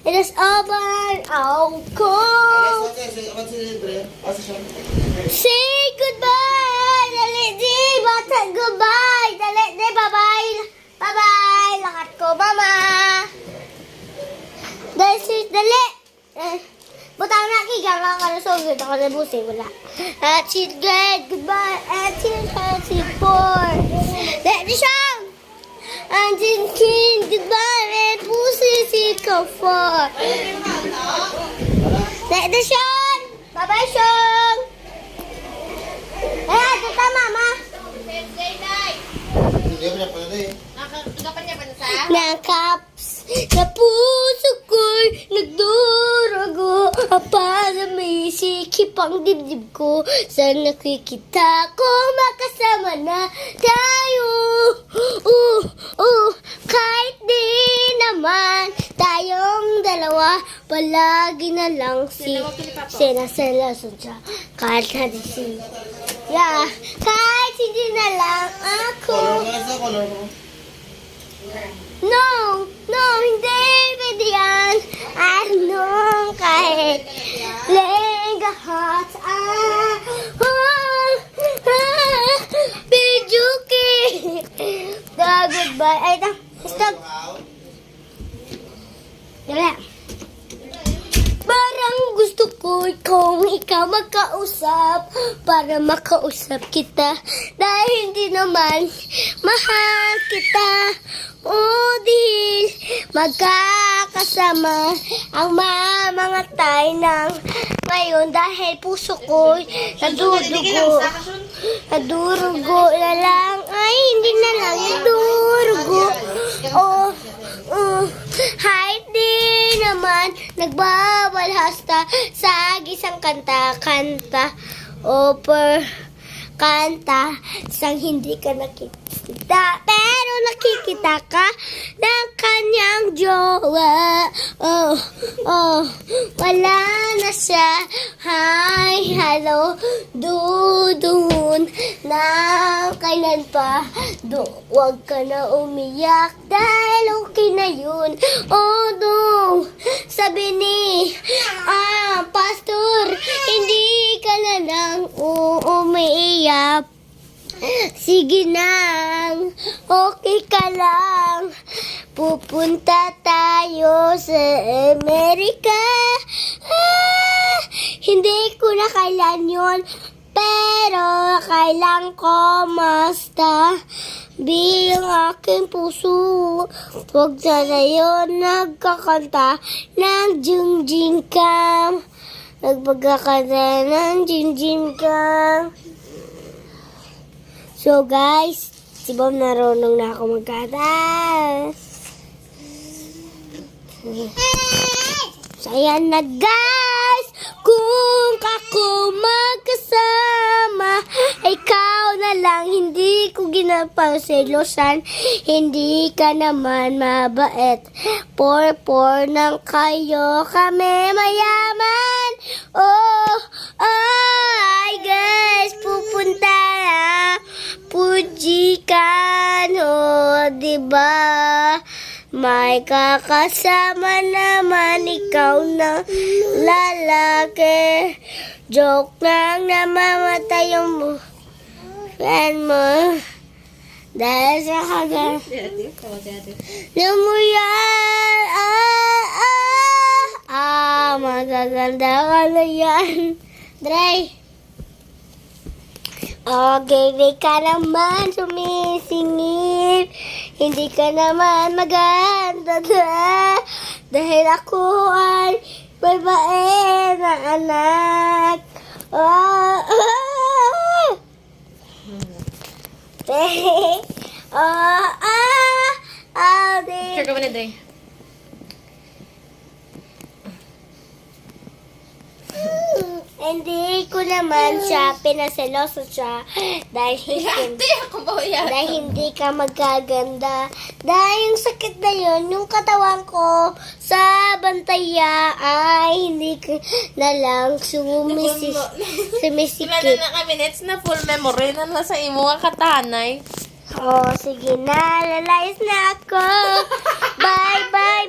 It is over. Oh, cool. Say goodbye. Dali, di. Bata, goodbye. Dali, di. Bye-bye. Bye-bye. Lakat ko, mama. Dali, sis, dali. Butang na, kigang ka na so good. Ako na busi, wala. At she's good. Goodbye. At she's poor. Dali, siyang. Anjing King, goodbye. And pussy, si Kafor. Dali, Sean. Bye-bye, Sean. Ito ka, mama. Nakaps na puso ko'y nagdurago para may sikip ang dibdib ko. Sa nakikita ko makasama na tayo. Kahit di naman tayong dalawa, palagi na lang sinaseloso siya. Kahit hindi siya. Yeah, kahit hindi na lang ako. No, hindi pwede yan. Ano kahit lenga hot. Pijuki. Goodbye. Ay, stop. Dala. Parang gusto ko kung ikaw magkausap para makausap kita dahil hindi naman mahal kita. O dahil magkakasama ang mga tayo ng ngayon dahil puso ko nadurugo na lang. Ay, hindi na lang nadurugo. Kahit di naman nagbabalhasta sa gisang kanta sang hindi ka nakikita pero nakikita ka ng kanyang jowa. Wala na siya. Hi, hello, dudun na kailan pa. Huwag ka na umiyak dahil okay na yun. Sabi ni pastor, hindi ka na lang umiiyak. Sige nang, okay ka lang. Pupunta tayo sa Amerika. Hindi ko na kailan yun, pero kailan ko masta ang aking puso. Huwag sana yun nagkakanta ng Jungjing Kam. Nagpagkakanta ng Jungjing Kam. So guys, si Bob narunong na ako magkata. So ayan na guys, kung ako magkasama, ikaw na lang, hindi ko ginapangselosan, hindi ka naman mabait. Por nang kayo kami mayaman. Ay guys, pupunta na Pujikan, diba? May kakasama naman ikaw na lalaki. Joke lang namamatay yung friend mo dahil sa kagal. Lumuyan. Magaganda ka na yan. Dre. Okay, di ka naman sumisingit. Hindi ka naman maganda dahil ako ay babae na anak. Sure ka ba na, Day? Hindi ko naman siya pinaseloso siya dahil hindi ka magaganda. Dahil yung sakit na yun, yung katawan ko sa bantaya ay hindi ka na lang sumisikip. Ilan na kami, it's na full memory na nasa imo nga katanay. Sige na, lalayas na ako. Bye, bye.